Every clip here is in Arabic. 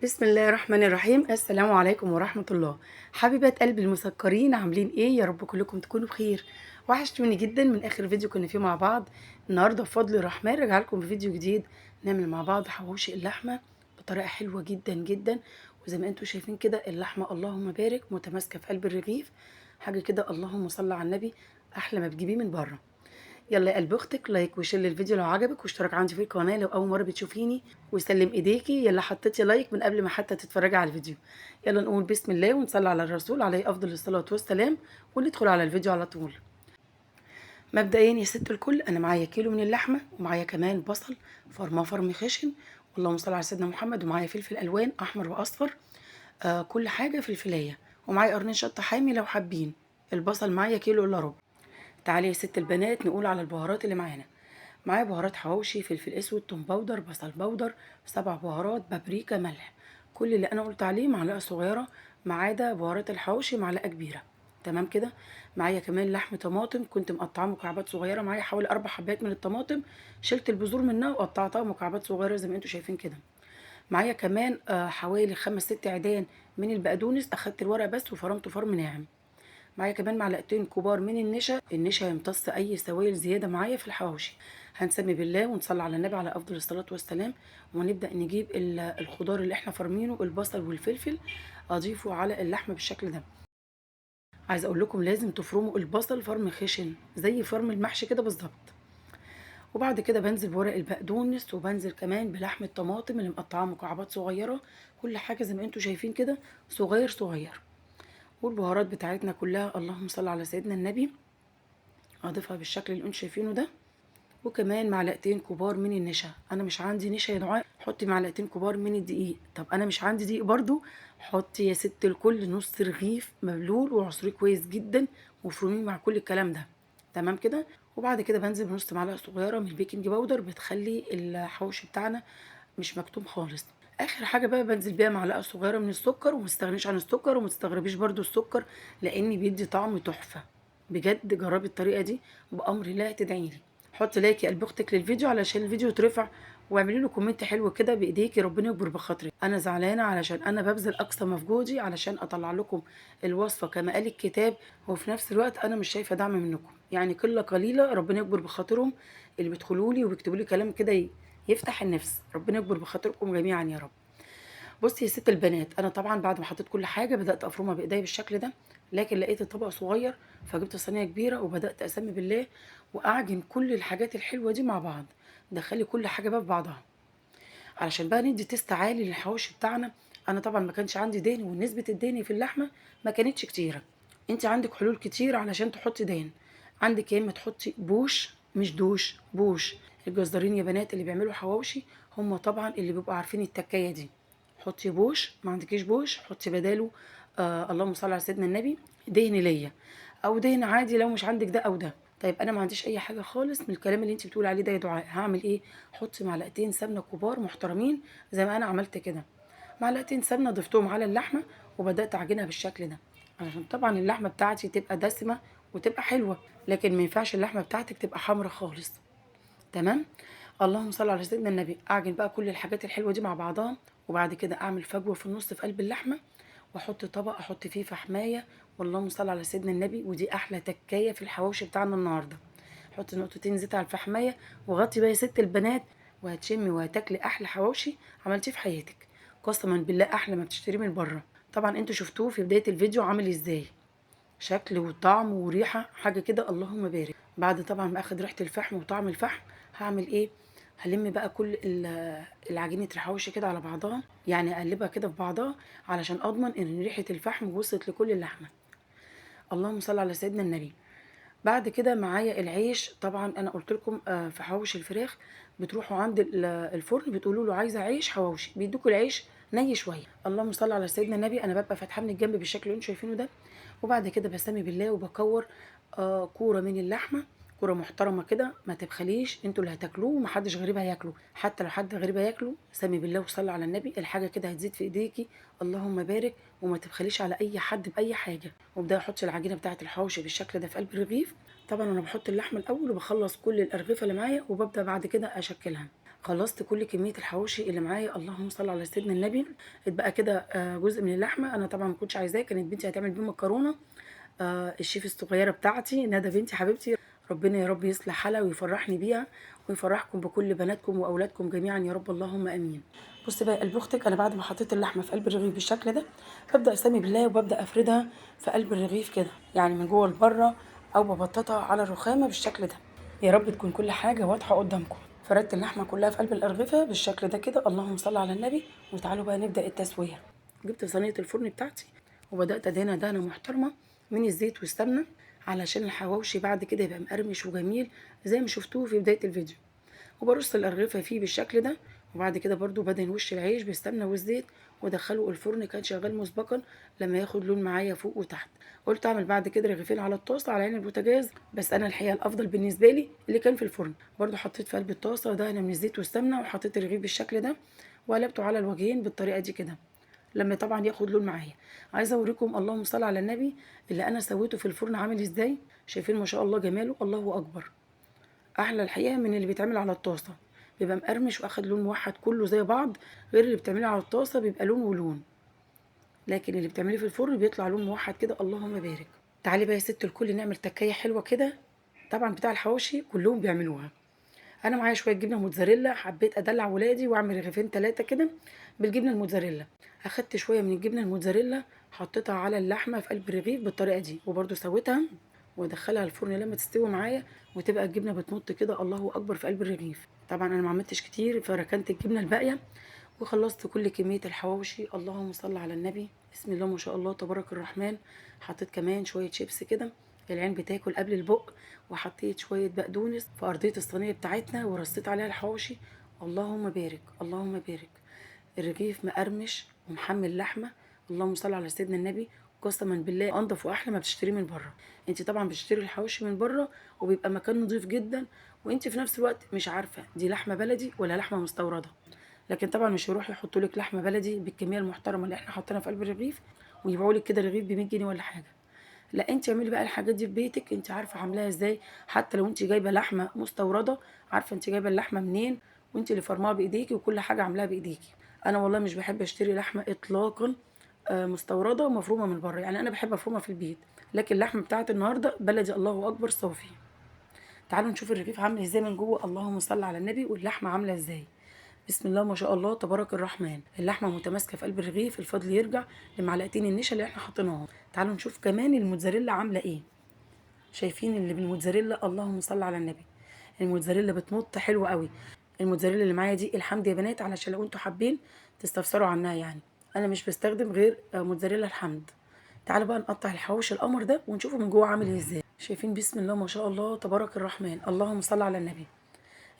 بسم الله الرحمن الرحيم. السلام عليكم ورحمة الله. حبيبة قلب المسكرين، عاملين ايه؟ يا رب كلكم تكونوا بخير. وحشتوني جدا من اخر فيديو كنا فيه مع بعض. النهارده بفضل الرحمن راجع لكم بفيديو جديد نعمل مع بعض حواوشي اللحمة بطريقة حلوة جدا جدا. وزي ما انتم شايفين كده اللحمة اللهم بارك متماسكة في قلب الرغيف، حاجة كده اللهم صل على النبي، احلى ما تجيبيه من بره. يلا يا قلب اختك، لايك وشير للفيديو لو عجبك، واشترك عندي في القناه لو اول مره بتشوفيني، وسلم ايديكي يلا حطيتي لايك من قبل ما حتى تتفرجي على الفيديو. يلا نقول بسم الله ونصلي على الرسول عليه افضل الصلاه والسلام، وندخل على الفيديو على طول. مبدئيا يا ست الكل، انا معايا كيلو من اللحمه، ومعايا كمان بصل فرماه فرم خشن، اللهم صل على سيدنا محمد، ومعايا فلفل الوان احمر واصفر، كل حاجه فلفلايه، ومعايا قرنين شطه حامي لو حابين. البصل معايا كيلو الا ربع. تعالي يا ست البنات نقول على البهارات اللي معانا. معايا بهارات حواوشي، فلفل اسود، توم باودر، بصل باودر، 7 بهارات، بابريكا، ملح. كل اللي انا قلت عليه معلقه صغيره، ما عدا بهارات الحواوشي معلقه كبيره. تمام كده. معايا كمان لحم طماطم كنت مقطعاه مكعبات صغيره، معايا حوالي 4 حبات من الطماطم، شلت البذور منها وقطعتها مكعبات صغيره زي ما انتم شايفين كده. معايا كمان حوالي 5 6 عيدان من البقدونس، اخدت الورق بس وفرمته فرم ناعم. معايا كمان معلقتين كبار من النشا يمتص اي سوائل زياده معايا في الحواوشي. هنسمي بالله ونصلي على النبي على افضل الصلاه والسلام، ونبدا نجيب الخضار اللي احنا فرمينه، البصل والفلفل، اضيفه على اللحمه بالشكل ده. عايزه اقول لكم لازم تفرموا البصل فرم خشن زي فرم المحشي كده بالظبط. وبعد كده بنزل بورق البقدونس، وبنزل كمان بلحم الطماطم اللي مقطعاه مكعبات صغيره، كل حاجه زي ما انتم شايفين كده، صغير صغير. والبهارات بتاعتنا كلها اللهم صل على سيدنا النبي، اضيفها بالشكل اللي انتم شايفينه ده. وكمان معلقتين كبار من النشا، انا مش عندي نشا يا دعاء حطي معلقتين كبار من الدقيق. طب انا مش عندي دقيق برضو، حطي يا ست الكل نص رغيف مبلول وعصريه كويس جدا، وفرميه مع كل الكلام ده. تمام كده. وبعد كده بنزل بنص معلقه صغيره من البيكنج باودر، بتخلي الحوش بتاعنا مش مكتوم خالص. اخر حاجه بقى بنزل بيها معلقه صغيره من السكر، ومتستغنيش عن السكر، وما تستغربيش برضو السكر، لان بيدي طعم تحفه. بجد جربي الطريقه دي بامر الله تدعيلي. حطي لايك يا قلب اختك للفيديو علشان الفيديو يترفع، واعملي له كومنت حلو كده بايديكي، ربنا يكبر بخاطرك. انا زعلانه علشان انا ببذل اقصى مجهودي علشان اطلع لكم الوصفه كما قال الكتاب، وفي نفس الوقت انا مش شايفه دعم منكم، يعني قله قليله، ربنا يكبر بخاطرهم اللي بيدخلوا لي وبيكتبوا لي كلام كده يفتح النفس، ربنا يكبر بخاطركم جميعا يا رب. بصي يا ست البنات، انا طبعا بعد ما حطيت كل حاجه بدات افرمها بايديا بالشكل ده، لكن لقيت الطبق صغير، فجبت صينيه كبيره وبدات اسمي بالله، واعجن كل الحاجات الحلوه دي مع بعض، دخلي كل حاجه بقى في بعضها علشان بقى ندي تيست عالي للحواوشي بتاعنا. انا طبعا ما كانش عندي دهن، ونسبه الدهن في اللحمه ما كانتش كتيره. انت عندك حلول كتير علشان تحطي دهن. عندك يا اما تحطي بوش، مش دوش، بوش. الجزارين يا بنات اللي بيعملوا حواوشي هم طبعا اللي بيبقوا عارفين التكايه دي. حطي بوش، ما عندكيش بوش حطي بداله اللهم صل على سيدنا النبي دهن ليا، او دهن عادي لو مش عندك ده او ده. طيب انا ما عنديش اي حاجه خالص من الكلام اللي انت بتقولي عليه ده يا دعاء، هعمل ايه؟ حطي معلقتين سمنه كبار محترمين زي ما انا عملت كده، معلقتين سمنه ضفتهم على اللحمه، وبدات اعجنها بالشكل ده، عشان طبعا اللحمه بتاعتي تبقى دسمه وتبقى حلوه، لكن ما ينفعش اللحمه بتاعتك تبقى حمرا خالص. تمام. اللهم صل على سيدنا النبي. اعجن بقى كل الحاجات الحلوه دي مع بعضها، وبعد كده اعمل فجوه في النص في قلب اللحمه، واحط طبق احط فيه فحمايه، واللهم صل على سيدنا النبي، ودي احلى تكايه في الحواوشي بتاعنا النهارده. حط نقطتين زيت على الفحمايه، وغطي بقى يا ست البنات، وهتشمي وهتاكلي احلى حواوشي عملتيه في حياتك، قسما بالله احلى ما بتشتريه من بره. طبعا انتوا شفتوه في بدايه الفيديو عامل ازاي، شكل وطعم وريحه حاجه كده اللهم بارك. بعد طبعا ما اخد ريحه الفحم وطعم الفحم، هعمل ايه؟ هلم بقى كل العجينه الحواوشي كده على بعضها، يعني اقلبها كده في بعضها علشان اضمن ان ريحه الفحم وصلت لكل اللحمه. اللهم صل على سيدنا النبي. بعد كده معايا العيش، طبعا انا قلت لكم في حواوشي الفراخ بتروحوا عند الفرن بتقولوا له عايزه عيش حواوشي، بيدوكوا العيش ني شويه. اللهم صل على سيدنا النبي. انا ببقى فاتحاه من الجنب بالشكل اللي انتم شايفينه ده، وبعد كده بسمي بالله وبكور كوره من اللحمه، كوره محترمه كده، ما تبخليش، انتوا اللي هتاكلوه ومحدش غريب هياكله، حتى لو حد غريب هياكله سمي بالله وصلي على النبي، الحاجه كده هتزيد في ايديكي، اللهم بارك، وما تبخليش على اي حد باي حاجه. وابداي احط العجينه بتاعه الحواوشي بالشكل ده في قلب الرغيف. طبعا انا بحط اللحمه الاول وبخلص كل الارغفه اللي معايا، وببدا بعد كده اشكلها. خلصت كل كميه الحواوشي اللي معايا، اللهم صل على سيدنا النبي. اتبقى كده جزء من اللحمه، انا طبعا ما كنتش عايزاه، كانت بنتي هتعمل بيه مكرونه. الشيف الصغيره بتاعتي ندى بنتي حبيبتي، ربنا يا رب يصلح حالها ويفرحني بيها ويفرحكم بكل بناتكم واولادكم جميعا يا رب، اللهم امين. بص بقى قلب اختك، انا بعد ما حطيت اللحمه في قلب الرغيف بالشكل ده ببدا اسمي بالله وببدا افردها في قلب الرغيف كده، يعني من جوه لبره، او ببططها على الرخامه بالشكل ده. يا رب تكون كل حاجه واضحه قدامكم. فردت اللحمه كلها في قلب الارغفه بالشكل ده كده، اللهم صل على النبي. وتعالوا بقى نبدا التسويه. جبت صينيه الفرن بتاعتي وبدات ادهنها دهنه محترمه من الزيت والسمنه، علشان الحواوشي بعد كده يبقى مقرمش وجميل زي ما شفتوه في بدايه الفيديو. وبرص الأرغفة فيه بالشكل ده، وبعد كده برضو بدهن وش العيش بالسمنة والزيت وادخله الفرن، كان شغال مسبقا لما ياخد لون معايا فوق وتحت. قلت اعمل بعد كده رغيفين على الطاسة على عين البوتاجاز، بس انا الحقيقة الافضل بالنسبة لي اللي كان في الفرن. برضو حطيت في قلب الطاسة دهنة من الزيت والسمنة وحطيت الرغيف بالشكل ده وقلبته على الوجهين بالطريقة دي كده لما طبعا ياخد لون معايا. عايزه اوريكم اللهم صل على النبي اللي انا سويته في الفرن عامل ازاي. شايفين ما شاء الله جماله، الله اكبر. احلى الحقيقه من اللي بيتعمل على الطاسه، بيبقى مقرمش واخد لون موحد كله زي بعض، غير اللي بتعمله على الطاسه بيبقى لون ولون، لكن اللي بتعمليه في الفرن بيطلع لون موحد كده، اللهم بارك. تعالي بقى يا ست الكل نعمل تكايه حلوه كده، طبعا بتاع الحواوشي كلهم بيعملوها. انا معايا شويه جبنه موتزاريلا، حبيت ادلع ولادي واعمل رغيفين ثلاثه كده بالجبنه الموتزاريلا. اخدت شويه من الجبنه الموتزاريلا حطيتها على اللحمه في قلب الرغيف بالطريقه دي، وبرده سويتها وادخلها الفرن لما تستوي معايا وتبقى الجبنه بتمط كده، الله اكبر، في قلب الرغيف. طبعا انا ما عملتش كتير فركنت الجبنه الباقيه وخلصت كل كميه الحواوشي، اللهم صل على النبي. بسم الله ما شاء الله تبارك الرحمن. حطيت كمان شويه شيبس كده، العين بتاكل قبل البق. وحطيت شويه بقدونس في ارضيه الصينيه بتاعتنا ورصيت عليها الحواوشي، اللهم بارك اللهم بارك. الرغيف مقرمش ومحمل لحمه، اللهم صل على سيدنا النبي. قسما بالله انضف واحلى ما بتشتريه من بره. انت طبعا بتشتري الحواوشي من بره وبيبقى مكان نظيف جدا، وانت في نفس الوقت مش عارفه دي لحمه بلدي ولا لحمه مستورده. لكن طبعا مش هيروحوا يحطوا لك لحمه بلدي بالكميه المحترمه اللي احنا حاطينها في قلب الرغيف ويبيعوا لك كده رغيف ب 100 جنيه ولا حاجه. لا، انت اعملي بقى الحاجات دي في بيتك، انت عارفه عاملاها ازاي. حتى لو انت جايبه لحمه مستورده، عارفه انت جايبه اللحمه منين، وانت اللي فرماها بايديكي وكل حاجه عاملاها بايديكي. انا والله مش بحب اشتري لحمه اطلاقا مستورده ومفرومه من بره، يعني انا بحب افرمها في البيت. لكن اللحمه بتاعت النهارده بلدي، الله اكبر، صافي. تعالوا نشوف الرغيف عامل ازاي من جوه، اللهم صل على النبي، واللحمه عامله ازاي. بسم الله ما شاء الله تبارك الرحمن. اللحمه متماسكه في قلب الرغيف، الفضل يرجع لمعلقتين النشا اللي احنا حاطينهم. تعالوا نشوف كمان الموتزاريلا عامله ايه. شايفين اللي بالموتزاريلا، اللهم صل على النبي. الموتزاريلا بتمط حلو قوي. الموتزاريلا اللي معايا دي الحمد يا بنات، علشان لو انتوا حابين تستفسروا عنها يعني، انا مش بستخدم غير موتزاريلا الحمد. تعالوا بقى نقطع الحواوشي القمر ده ونشوفه من جوه عامل ازاي. شايفين بسم الله ما شاء الله تبارك الرحمن، اللهم صل على النبي.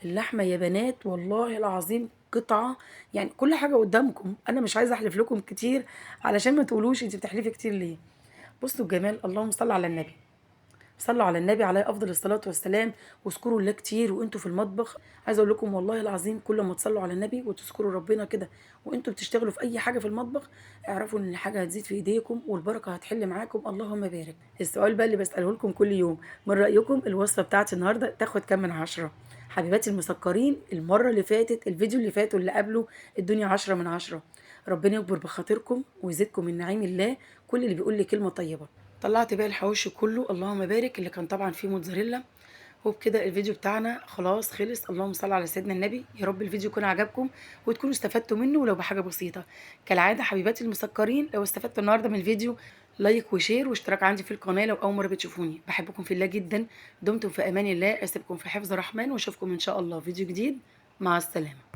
اللحمه يا بنات والله العظيم قطعه، يعني كل حاجه قدامكم، انا مش عايزه احلف لكم كتير علشان ما تقولوش انت بتحلفي كتير ليه. بصوا الجمال، اللهم صل على النبي. صلوا على النبي عليه افضل الصلاه والسلام، واذكروا الله كتير وانتوا في المطبخ. عايزه اقول لكم والله العظيم كل ما تصلوا على النبي وتذكروا ربنا كده وانتوا بتشتغلوا في اي حاجه في المطبخ، اعرفوا ان الحاجه هتزيد في ايديكم والبركه هتحل معاكم، اللهم بارك. السؤال بقى اللي بساله لكم كل يوم، من رايكم الوصفه بتاعتي النهارده تاخد كام من 10؟ حبيباتي المسكرين، المره اللي فاتت الفيديو اللي فات واللي قبله الدنيا 10 من 10. ربنا يكبر بخاطركم ويزيدكم من نعيم الله كل اللي بيقول لي كلمه طيبه. طلعت بقى الحواوشي كله، اللهم بارك، اللي كان طبعا فيه موتزاريلا. وبكده الفيديو بتاعنا خلاص خلص، اللهم صل على سيدنا النبي. يا رب الفيديو يكون عجبكم وتكونوا استفدتوا منه ولو بحاجه بسيطه. كالعاده حبيباتي المسكرين، لو استفدتوا النهارده من الفيديو لايك وشير واشتراك عندي في القناه لو اول مره بتشوفوني. بحبكم في الله جدا، دمتم في امان الله، اسيبكم في حفظ الرحمن واشوفكم ان شاء الله فيديو جديد. مع السلامه.